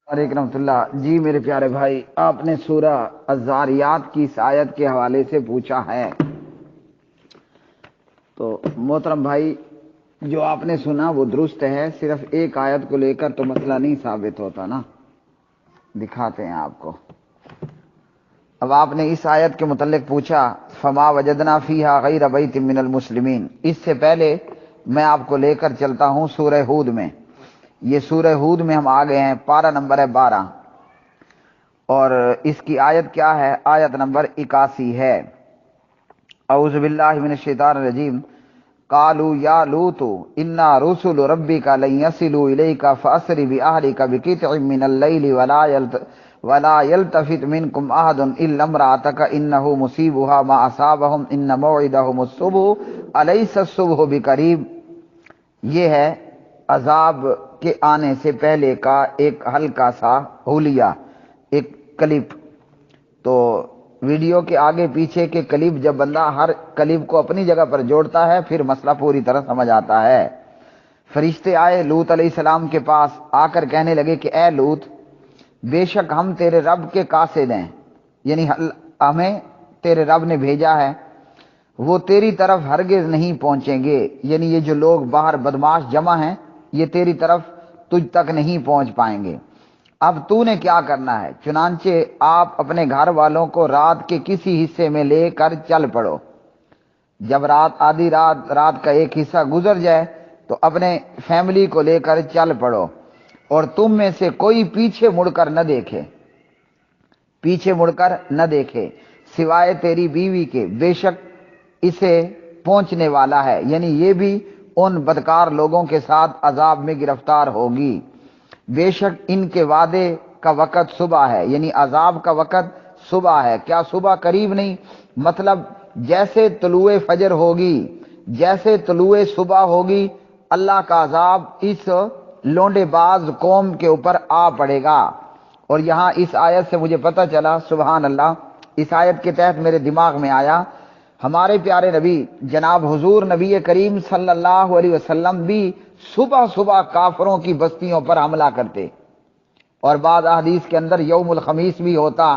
وعلیکم رحمۃ اللہ جی میرے پیارے بھائی، آپ نے سورہ الذاریات کی اس آیت کے حوالے سے پوچھا ہے، تو محترم بھائی جو آپ نے سنا وہ درست ہے، صرف ایک آیت کو لے کر تو مسئلہ نہیں ثابت ہوتا نا۔ دکھاتے ہیں آپ کو۔ اب آپ نے اس آیت کے متعلق پوچھا فما وجدنا فیہا غیر بیت من المسلمین، اس سے پہلے میں آپ کو لے کر چلتا ہوں سورہ ہود میں۔ یہ سورہ ہود میں ہم آ گئے ہیں، پارہ نمبر ہے 12، اور اس کی آیت کیا ہے؟ آیت نمبر 81 ہے۔ اعوذ باللہ من الشیطان الرجیم۔ قالوا یا لوط انا رسل ربک لن یصلوا الیک فاسر باہلک بقطع من اللیل ولا یلتفت منکم احد الا امرأتک انہ مصیبها ما اصابہم ان موعدہم الصبح الیس الصبح بقریب۔ یہ ہے عذاب کے آنے سے پہلے کا ایک ہلکا سا حلیہ، ایک کلپ۔ تو ویڈیو کے آگے پیچھے کے کلپ، جب بندہ ہر کلپ کو اپنی جگہ پر جوڑتا ہے پھر مسئلہ پوری طرح سمجھ آتا ہے۔ فرشتے آئے لوط علیہ السلام کے پاس، آ کر کہنے لگے کہ اے لوط، بے شک ہم تیرے رب کے قاصد ہیں، یعنی ہمیں تیرے رب نے بھیجا ہے، وہ تیری طرف ہرگز نہیں پہنچیں گے، یعنی یہ جو لوگ باہر بدماش جمع ہیں یہ تیری طرف تجھ تک نہیں پہنچ پائیں گے۔ اب تو نے کیا کرنا ہے؟ چنانچہ آپ اپنے گھر والوں کو رات کے کسی حصے میں لے کر چل پڑو۔ جب آدھی رات کا ایک حصہ گزر جائے تو اپنے فیملی کو لے کر چل پڑو، اور تم میں سے کوئی پیچھے مڑ کر نہ دیکھے، پیچھے مڑ کر نہ دیکھے سوائے تیری بیوی کے، بے شک اسے پہنچنے والا ہے، یعنی یہ بھی ان بدکار لوگوں کے ساتھ عذاب میں گرفتار ہوگی۔ بے شک ان کے وعدے کا وقت صبح ہے، یعنی عذاب کا وقت صبح ہے۔ کیا صبح قریب نہیں؟ مطلب جیسے طلوع فجر ہوگی، جیسے طلوع صبح ہوگی، اللہ کا عذاب اس لونڈے باز قوم کے اوپر آ پڑے گا۔ اور یہاں اس آیت سے مجھے پتہ چلا، سبحان اللہ، اس آیت کے تحت میرے دماغ میں آیا، ہمارے پیارے نبی جناب حضور نبی کریم صلی اللہ علیہ وسلم بھی صبح صبح کافروں کی بستیوں پر حملہ کرتے، اور بعض احادیث کے اندر یوم الخمیس بھی ہوتا،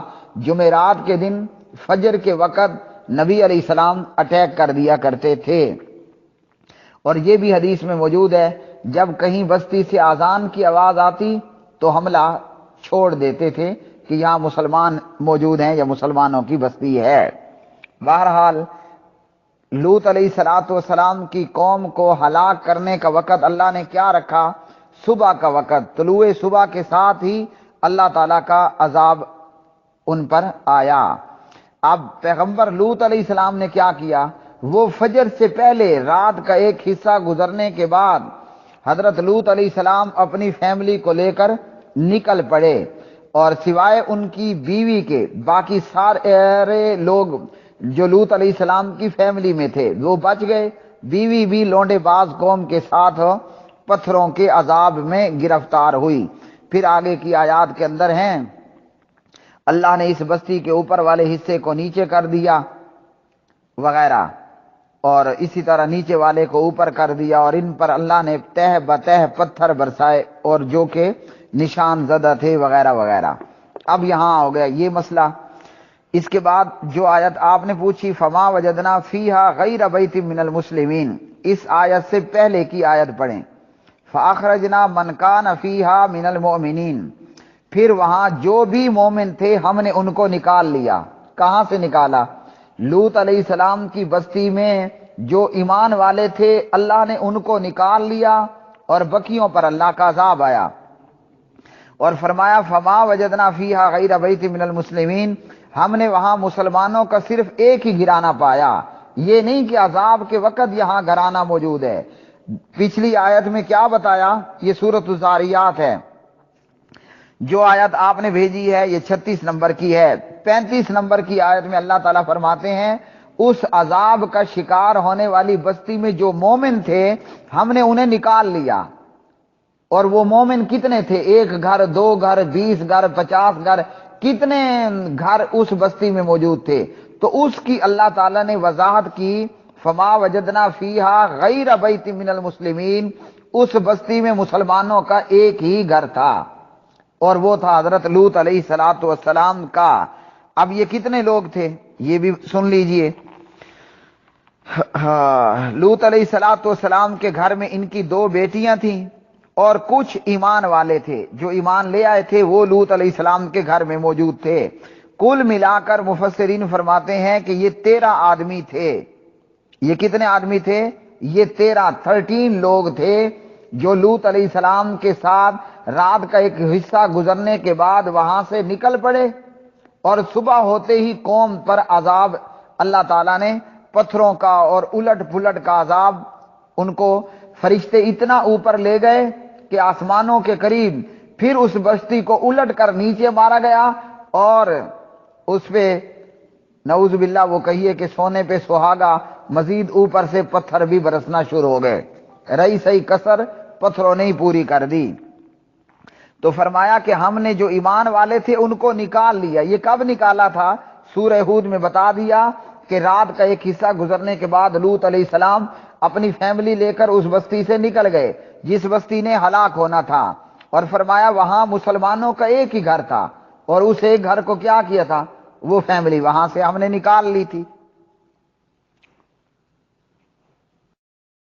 جمعرات کے دن فجر کے وقت نبی علیہ السلام اٹیک کر دیا کرتے تھے۔ اور یہ بھی حدیث میں موجود ہے، جب کہیں بستی سے اذان کی آواز آتی تو حملہ چھوڑ دیتے تھے کہ یہاں مسلمان موجود ہیں یا مسلمانوں کی بستی ہے۔ بہرحال لوط علیہ السلام کی قوم کو ہلاک کرنے کا وقت اللہ نے کیا رکھا؟ صبح کا وقت، طلوع صبح کے ساتھ ہی اللہ تعالیٰ کا عذاب ان پر آیا۔ اب پیغمبر لوط علیہ السلام نے کیا کیا؟ وہ فجر سے پہلے رات کا ایک حصہ گزرنے کے بعد حضرت لوط علیہ السلام اپنی فیملی کو لے کر نکل پڑے، اور سوائے ان کی بیوی کے باقی سارے لوگ جو لوط علیہ السلام کی فیملی میں تھے وہ بچ گئے، بیوی بھی لونڈے باز قوم کے ساتھ پتھروں کے عذاب میں گرفتار ہوئی۔ پھر آگے کی آیات کے اندر ہیں، اللہ نے اس بستی کے اوپر والے حصے کو نیچے کر دیا وغیرہ، اور اسی طرح نیچے والے کو اوپر کر دیا، اور ان پر اللہ نے تہ بتہ پتھر برسائے اور جو کہ نشان زدہ تھے وغیرہ وغیرہ۔ اب یہاں ہو گیا یہ مسئلہ۔ اس کے بعد جو آیت آپ نے پوچھی فما وجدنا فیہا غیر بیت من المسلمین، اس آیت سے پہلے کی آیت پڑھیں، فاخرجنا من کان فیہا من المؤمنین، پھر وہاں جو بھی مومن تھے ہم نے ان کو نکال لیا۔ کہاں سے نکالا؟ لوط علیہ السلام کی بستی میں جو ایمان والے تھے اللہ نے ان کو نکال لیا، اور بقیوں پر اللہ کا عذاب آیا۔ اور فرمایا فما وجدنا فیہا غیر بیت من المسلمین، ہم نے وہاں مسلمانوں کا صرف ایک ہی گھرانہ پایا، یہ نہیں کہ عذاب کے وقت یہاں گھرانہ موجود ہے۔ پچھلی آیت میں کیا بتایا؟ یہ سورۃ الذاریات ہے، جو آیت آپ نے بھیجی ہے یہ 36 نمبر کی ہے۔ 35 نمبر کی آیت میں اللہ تعالیٰ فرماتے ہیں اس عذاب کا شکار ہونے والی بستی میں جو مومن تھے ہم نے انہیں نکال لیا۔ اور وہ مومن کتنے تھے؟ ایک گھر، دو گھر، 20 گھر، 50 گھر، کتنے گھر اس بستی میں موجود تھے؟ تو اس کی اللہ تعالیٰ نے وضاحت کی، فما وجدنا فیہا غیر بیت من المسلمین، اس بستی میں مسلمانوں کا ایک ہی گھر تھا، اور وہ تھا حضرت لوط علیہ الصلوۃ والسلام کا۔ اب یہ کتنے لوگ تھے یہ بھی سن لیجئے۔ لوط علیہ الصلوۃ والسلام کے گھر میں ان کی 2 بیٹیاں تھیں اور کچھ ایمان والے تھے، جو ایمان لے آئے تھے وہ لوط علیہ السلام کے گھر میں موجود تھے۔ کل ملا کر مفسرین فرماتے ہیں کہ یہ 13 آدمی تھے۔ یہ کتنے آدمی تھے؟ یہ 13 لوگ تھے جو لوط علیہ السلام کے ساتھ رات کا ایک حصہ گزرنے کے بعد وہاں سے نکل پڑے، اور صبح ہوتے ہی قوم پر عذاب اللہ تعالیٰ نے پتھروں کا اور الٹ پلٹ کا عذاب، ان کو فرشتے اتنا اوپر لے گئے کہ آسمانوں کے قریب، پھر اس بستی کو الٹ کر نیچے مارا گیا، اور اس پہ نعوذ باللہ وہ کہیے کہ سونے پہ سہاگا، مزید اوپر سے پتھر بھی برسنا شروع ہو گئے۔ رہی صحیح کسر پتھروں نے ہی پوری کر دی۔ تو فرمایا کہ ہم نے جو ایمان والے تھے ان کو نکال لیا۔ یہ کب نکالا تھا؟ سورہ ہود میں بتا دیا کہ رات کا ایک حصہ گزرنے کے بعد لوط علیہ السلام اپنی فیملی لے کر اس بستی سے نکل گئے جس بستی نے ہلاک ہونا تھا، اور فرمایا وہاں مسلمانوں کا ایک ہی گھر تھا، اور اس ایک گھر کو کیا کیا تھا؟ وہ فیملی وہاں سے ہم نے نکال لی تھی۔